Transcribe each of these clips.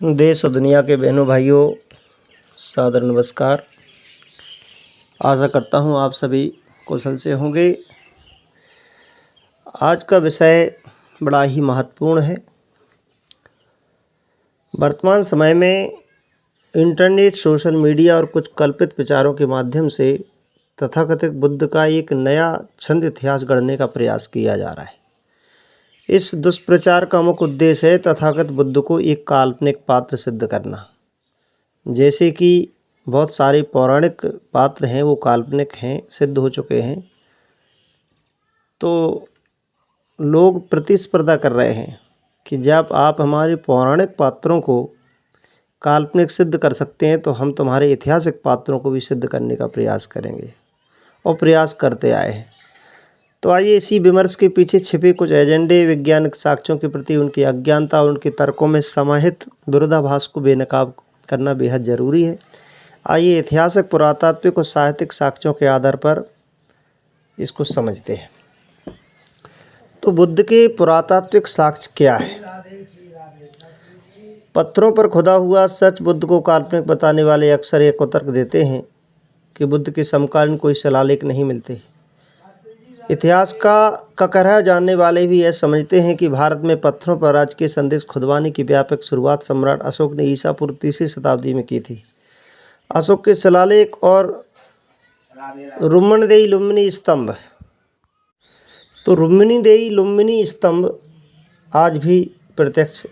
देश और दुनिया के बहनों भाइयों, सादर नमस्कार। आशा करता हूँ आप सभी कुशल से होंगे। आज का विषय बड़ा ही महत्वपूर्ण है। वर्तमान समय में इंटरनेट, सोशल मीडिया और कुछ कल्पित विचारों के माध्यम से तथाकथित बुद्ध का एक नया छंद इतिहास गढ़ने का प्रयास किया जा रहा है। इस दुष्प्रचार का मुख्य उद्देश्य है तथाकथित बुद्ध को एक काल्पनिक पात्र सिद्ध करना। जैसे कि बहुत सारे पौराणिक पात्र हैं, वो काल्पनिक हैं, सिद्ध हो चुके हैं, तो लोग प्रतिस्पर्धा कर रहे हैं कि जब आप हमारे पौराणिक पात्रों को काल्पनिक सिद्ध कर सकते हैं तो हम तुम्हारे ऐतिहासिक पात्रों को भी सिद्ध करने का प्रयास करेंगे, और प्रयास करते आए हैं। तो आइए इसी विमर्श के पीछे छिपे कुछ एजेंडे, वैज्ञानिक साक्ष्यों के प्रति उनकी अज्ञानता और उनके तर्कों में समाहित विरोधाभास को बेनकाब करना बेहद ज़रूरी है। आइए ऐतिहासिक, पुरातात्विक और साहित्यिक साक्ष्यों के आधार पर इसको समझते हैं। तो बुद्ध के पुरातात्विक साक्ष्य क्या है? पत्थरों पर खुदा हुआ सच बुद्ध को काल्पनिक बताने वाले अक्सर एक तर्क देते हैं कि बुद्ध के समकालीन कोई शिलालेख नहीं मिलते। इतिहास का ककरहा जानने वाले भी यह समझते हैं कि भारत में पत्थरों पर राज के संदेश खुदवाने की व्यापक शुरुआत सम्राट अशोक ने ईसा पूर्व 3वीं शताब्दी में की थी। अशोक के शिलालेख और रुम्मनदेई लुम्बिनी स्तंभ, तो रुम्मनदेई लुम्बिनी स्तंभ आज भी प्रत्यक्ष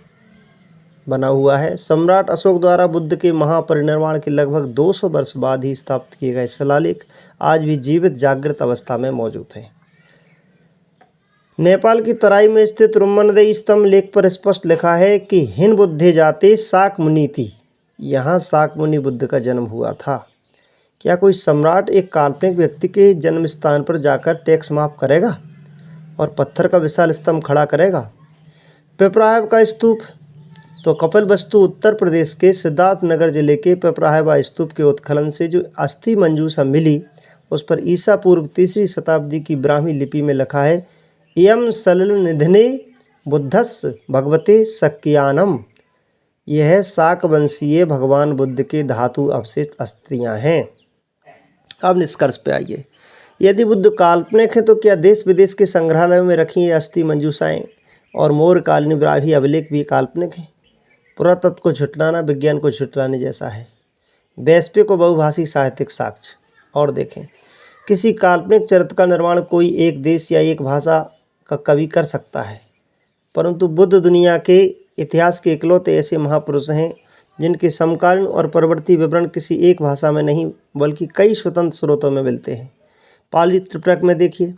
बना हुआ है। सम्राट अशोक द्वारा बुद्ध के महापरिनिर्वाण के लगभग 200 वर्ष बाद ही स्थापित किए गए शिलालेख आज भी जीवित जागृत अवस्था में मौजूद हैं। नेपाल की तराई में स्थित रुम्मनदेई स्तंभ लेख पर स्पष्ट लिखा है कि हिन बुद्धे जाते शाक मुनि थी। यहाँ शाक मुनि बुद्ध का जन्म हुआ था। क्या कोई सम्राट एक काल्पनिक व्यक्ति के जन्म स्थान पर जाकर टैक्स माफ करेगा और पत्थर का विशाल स्तंभ खड़ा करेगा? पिपराइव का स्तूप, तो कपिलवस्तु उत्तर प्रदेश के सिद्धार्थ नगर जिले के पिपराइवा स्तूप के उत्खनन से जो अस्थि मंजूषा मिली, उस पर ईसा पूर्व 3वीं शताब्दी की ब्राह्मी लिपि में लिखा है, यम सलिल निधने बुद्धस्य भगवते शक्यानम। यह शाक वंशीय भगवान बुद्ध के धातु अवशेष अस्थियाँ हैं। अब निष्कर्ष पे आइए। यदि बुद्ध काल्पनिक है तो क्या देश विदेश के संग्रहालयों में रखी ये अस्थि मंजूषाएँ और मौर्यकालीन ब्राह्मी अभिलेख भी काल्पनिक हैं? पुरातत्व को झुटलाना विज्ञान को झुटलाने जैसा है। वैश्विक और बहुभाषी साहित्यिक साक्ष्य और देखें। किसी काल्पनिक चरित्र का निर्माण कोई एक देश या एक भाषा का कवि कर सकता है, परंतु बुद्ध दुनिया के इतिहास के इकलौते ऐसे महापुरुष हैं जिनके समकालीन और परवर्ती विवरण किसी एक भाषा में नहीं बल्कि कई स्वतंत्र स्रोतों में मिलते हैं। पाली त्रिपिटक में देखिए,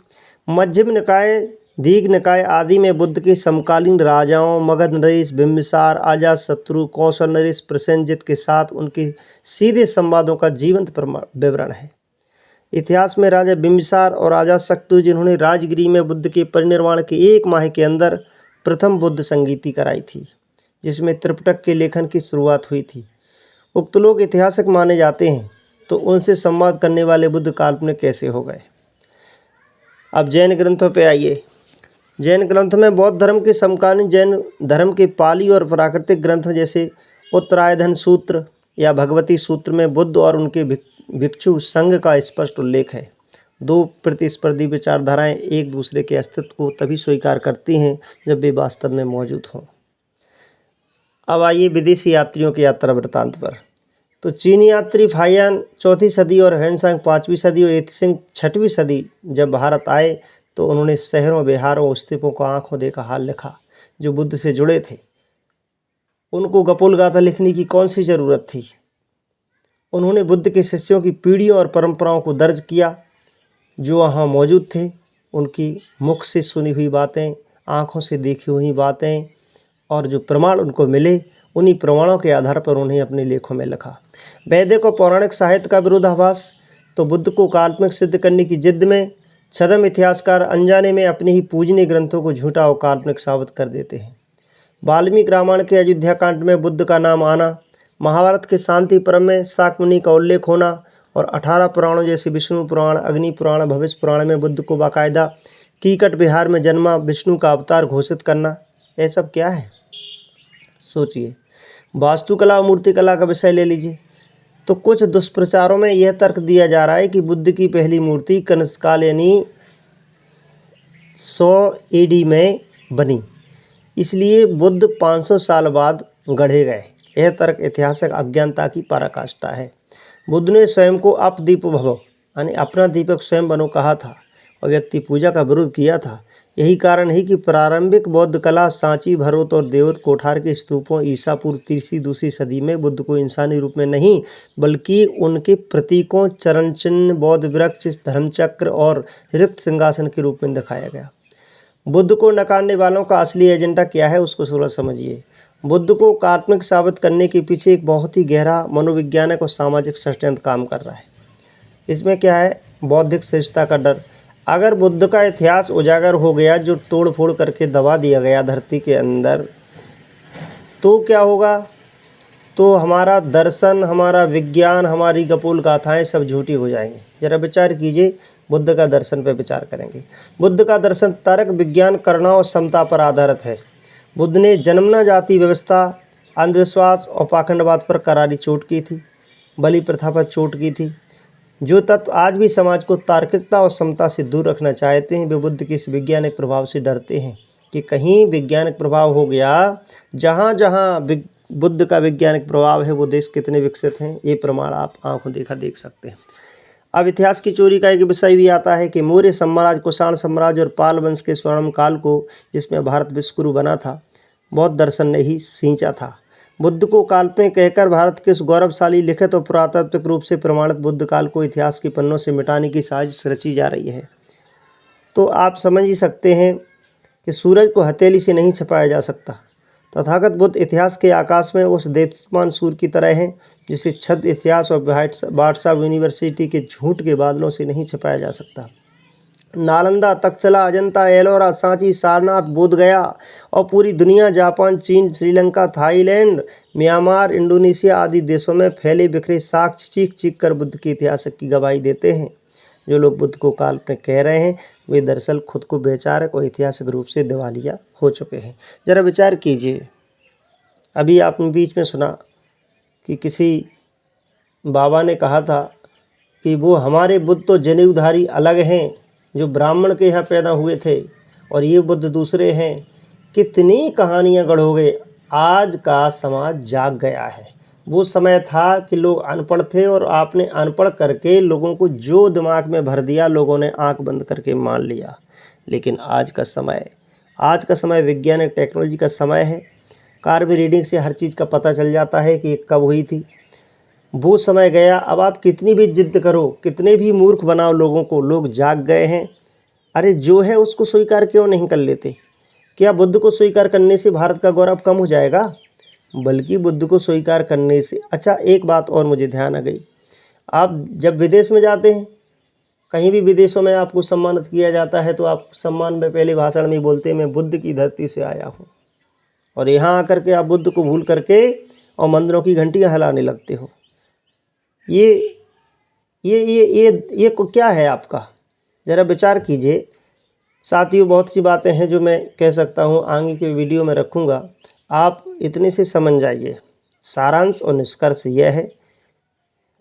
मध्यम निकाय, दीघ निकाय आदि में बुद्ध के समकालीन राजाओं मगध नरेश, बिंबिसार, अजातशत्रु, कौशल नरेश, प्रसेनजित के साथ उनके सीधे संवादों का जीवंत विवरण है। इतिहास में राजा बिंबिसार और अजातशत्रु, जिन्होंने राजगिरी में बुद्ध के परिनिर्वाण के 1 माह के अंदर प्रथम बुद्ध संगीति कराई थी, जिसमें त्रिपिटक के लेखन की शुरुआत हुई थी, उक्त लोग ऐतिहासिक माने जाते हैं, तो उनसे संवाद करने वाले बुद्ध काल्पनिक कैसे हो गए? अब जैन ग्रंथों पे आइए। जैन ग्रंथ में बौद्ध धर्म के समकालीन जैन धर्म के पाली और प्राकृतिक ग्रंथों जैसे उत्तरायधन सूत्र या भगवती सूत्र में बुद्ध और उनके भिक्षु संघ का स्पष्ट उल्लेख है। 2 प्रतिस्पर्धी विचारधाराएं एक दूसरे के अस्तित्व को तभी स्वीकार करती हैं जब वे वास्तव में मौजूद हों। अब आइए विदेशी यात्रियों के यात्रा वृत्तांत पर। तो चीनी यात्री फाहियान 4वीं सदी और हेनसांग 5वीं सदी और एत्सिंग 6वीं सदी जब भारत आए तो उन्होंने शहरों, बिहारों, स्तूपों को आंखों देखा हाल लिखा जो बुद्ध से जुड़े थे। उनको गपोल गाथा लिखने की कौन सी ज़रूरत थी? उन्होंने बुद्ध के शिष्यों की पीढ़ियों और परंपराओं को दर्ज किया जो वहाँ मौजूद थे। उनकी मुख से सुनी हुई बातें, आँखों से देखी हुई बातें और जो प्रमाण उनको मिले, उन्हीं प्रमाणों के आधार पर उन्हें अपने लेखों में लिखा। वैदिक और पौराणिक साहित्य का विरोधाभास, तो बुद्ध को काल्पनिक सिद्ध करने की जिद में छद्म इतिहासकार अनजाने में अपने ही पूजनीय ग्रंथों को झूठा और काल्पनिक साबित कर देते हैं। वाल्मीकि रामायण के अयोध्या कांड में बुद्ध का नाम आना, महाभारत के शांति पर्व में शाक मुनि का उल्लेख होना और 18 पुराणों जैसे विष्णु पुराण, अग्नि पुराण, भविष्य पुराण में बुद्ध को बाकायदा कीकट विहार में जन्मा विष्णु का अवतार घोषित करना, यह सब क्या है? सोचिए। वास्तुकला और मूर्तिकला का विषय ले लीजिए, तो कुछ दुष्प्रचारों में यह तर्क दिया जा रहा है कि बुद्ध की पहली मूर्ति कनिष्क काल यानी 100 AD में बनी, इसलिए बुद्ध 500 साल बाद गढ़े गए। यह तर्क ऐतिहासिक अज्ञानता की पराकाष्ठा है। बुद्ध ने स्वयं को अपदीप भव यानी अपना दीपक स्वयं बनो कहा था और व्यक्ति पूजा का विरोध किया था। यही कारण है कि प्रारंभिक बौद्ध कला सांची, भरोत और देवोत कोठार के स्तूपों ईसा पूर्व 3री-2री सदी में बुद्ध को इंसानी रूप में नहीं बल्कि उनके प्रतीकों चरण चिन्ह, बौद्ध वृक्ष, धर्मचक्र और रिक्त सिंहासन के रूप में दिखाया गया। बुद्ध को नकारने वालों का असली एजेंडा क्या है उसको थोड़ा समझिए। बुद्ध को काल्पनिक साबित करने के पीछे एक बहुत ही गहरा मनोवैज्ञानिक और सामाजिक षड्यंत्र काम कर रहा है। इसमें क्या है? बौद्धिक श्रेष्ठता का डर। अगर बुद्ध का इतिहास उजागर हो गया जो तोड़ फोड़ करके दबा दिया गया धरती के अंदर, तो क्या होगा? तो हमारा दर्शन, हमारा विज्ञान, हमारी कपोल गाथाएं सब झूठी हो जाएंगी। जरा विचार कीजिए, बुद्ध का दर्शन पर विचार करेंगे। बुद्ध का दर्शन तर्क, विज्ञान, करुणा और समता पर आधारित है। बुद्ध ने जन्मना जाति व्यवस्था, अंधविश्वास और पाखंडवाद पर करारी चोट की थी, बलि प्रथा पर चोट की थी। जो तत्व आज भी समाज को तार्किकता और समता से दूर रखना चाहते हैं, वे बुद्ध के इस वैज्ञानिक प्रभाव से डरते हैं कि कहीं वैज्ञानिक प्रभाव हो गया। जहाँ जहाँ बुद्ध का वैज्ञानिक प्रभाव है वो देश कितने विकसित हैं, ये प्रमाण आप आंखों देखा देख सकते हैं। अब इतिहास की चोरी का एक विषय भी आता है कि मौर्य साम्राज्य, कुषाण साम्राज्य और पाल वंश के स्वर्णिम काल को, जिसमें भारत विश्वगुरु बना था, बौद्ध दर्शन ने ही सींचा था। बुद्ध को काल्पनिक कहकर भारत के उस गौरवशाली लिखित और पुरातात्विक रूप से प्रमाणित बुद्ध काल को इतिहास के पन्नों से मिटाने की साजिश रची जा रही है। तो आप समझ ही सकते हैं कि सूरज को हथेली से नहीं छिपाया जा सकता। तथागत बुद्ध इतिहास के आकाश में उस देदीप्यमान सूर्य की तरह हैं जिसे छद्म इतिहास और व्हाट्सएप यूनिवर्सिटी के झूठ के बादलों से नहीं छिपाया जा सकता। नालंदा, तक्षशिला, अजंता, एलोरा, सांची, सारनाथ, बोध गया और पूरी दुनिया, जापान, चीन, श्रीलंका, थाईलैंड, म्यांमार, इंडोनेशिया आदि देशों में फैले बिखरे साक्ष्य चीख चीख कर बुद्ध के इतिहास की गवाही देते हैं। जो लोग बुद्ध को काल्पनिक कह रहे हैं वे दरअसल खुद को वैचारिक और ऐतिहासिक रूप से दिवालिया हो चुके हैं। जरा विचार कीजिए, अभी आपने बीच में सुना कि किसी बाबा ने कहा था कि वो हमारे बुद्ध तो जनेऊधारी अलग हैं जो ब्राह्मण के यहाँ पैदा हुए थे और ये बुद्ध दूसरे हैं। कितनी कहानियाँ गढ़ोगे। आज का समाज जाग गया है। वो समय था कि लोग अनपढ़ थे और आपने अनपढ़ करके लोगों को जो दिमाग में भर दिया लोगों ने आंख बंद करके मान लिया। लेकिन आज का समय वैज्ञानिक टेक्नोलॉजी का समय है। कार्बन रीडिंग से हर चीज़ का पता चल जाता है कि कब हुई थी। वो समय गया। अब आप कितनी भी जिद्द करो, कितने भी मूर्ख बनाओ लोगों को, लोग जाग गए हैं। अरे जो है उसको स्वीकार क्यों नहीं कर लेते? क्या बुद्ध को स्वीकार करने से भारत का गौरव कम हो जाएगा? बल्कि बुद्ध को स्वीकार करने से, अच्छा एक बात और मुझे ध्यान आ गई, आप जब विदेश में जाते हैं, कहीं भी विदेशों में आपको सम्मानित किया जाता है तो आप सम्मान में पहले भाषण में बोलते हैं मैं बुद्ध की धरती से आया हूँ, और यहाँ आकर के आप बुद्ध को भूल करके और मंदिरों की घंटियाँ हिलाने लगते हो। ये क्या है आपका? ज़रा विचार कीजिए। साथियों, बहुत सी बातें हैं जो मैं कह सकता हूँ, आगे के वीडियो में रखूँगा। आप इतने से समझ जाइए। सारांश और निष्कर्ष यह है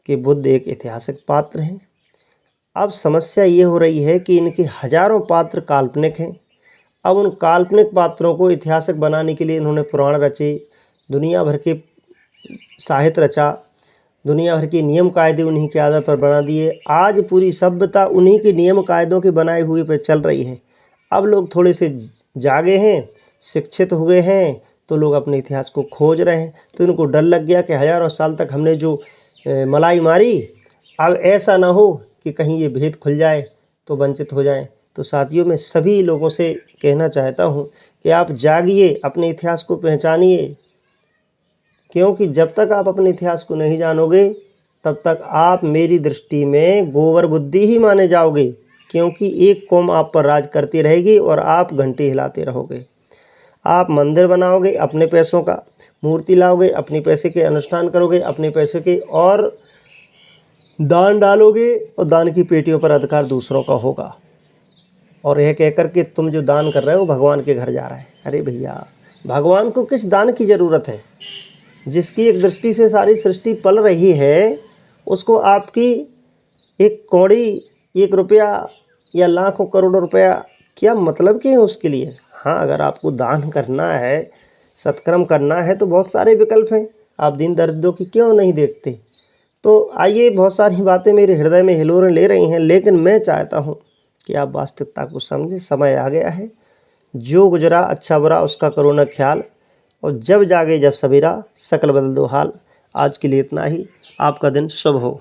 कि बुद्ध एक ऐतिहासिक पात्र हैं। अब समस्या ये हो रही है कि इनके हजारों पात्र काल्पनिक हैं। अब उन काल्पनिक पात्रों को ऐतिहासिक बनाने के लिए इन्होंने पुराण रचे, दुनिया भर के साहित्य रचा, दुनिया भर के नियम कायदे उन्हीं के आधार पर बना दिए। आज पूरी सभ्यता उन्हीं के नियम कायदों के बनाए हुए पर चल रही है। अब लोग थोड़े से जागे हैं, शिक्षित हुए हैं, तो लोग अपने इतिहास को खोज रहे हैं। तो इनको डर लग गया कि हजारों साल तक हमने जो मलाई मारी, अब ऐसा ना हो कि कहीं ये भेद खुल जाए तो वंचित हो जाएं। तो साथियों, मैं सभी लोगों से कहना चाहता हूँ कि आप जागिए, अपने इतिहास को पहचानिए, क्योंकि जब तक आप अपने इतिहास को नहीं जानोगे तब तक आप मेरी दृष्टि में गोबर बुद्धि ही माने जाओगे, क्योंकि एक कौम आप पर राज करती रहेगी और आप घंटी हिलाते रहोगे। आप मंदिर बनाओगे अपने पैसों का, मूर्ति लाओगे अपने पैसे के, अनुष्ठान करोगे अपने पैसे के, और दान डालोगे और दान की पेटियों पर अधिकार दूसरों का होगा, और यह कहकर कि तुम जो दान कर रहे हो भगवान के घर जा रहा है। अरे भैया, भगवान को किस दान की ज़रूरत है? जिसकी एक दृष्टि से सारी सृष्टि पल रही है, उसको आपकी एक कौड़ी, 1 रुपया या लाखों करोड़ों रुपया क्या मतलब के हैं उसके लिए। हाँ, अगर आपको दान करना है, सत्कर्म करना है तो बहुत सारे विकल्प हैं। आप दीन दरिद्रों की क्यों नहीं देखते। तो आइए, बहुत सारी बातें मेरे हृदय में हिलोरें ले रही हैं, लेकिन मैं चाहता हूँ कि आप वास्तविकता को समझें। समय आ गया है, जो गुजरा अच्छा बुरा उसका करो न ख्याल, और जब जागे जब सवेरा सकल बदल दो हाल। आज के लिए इतना ही। आपका दिन शुभ हो।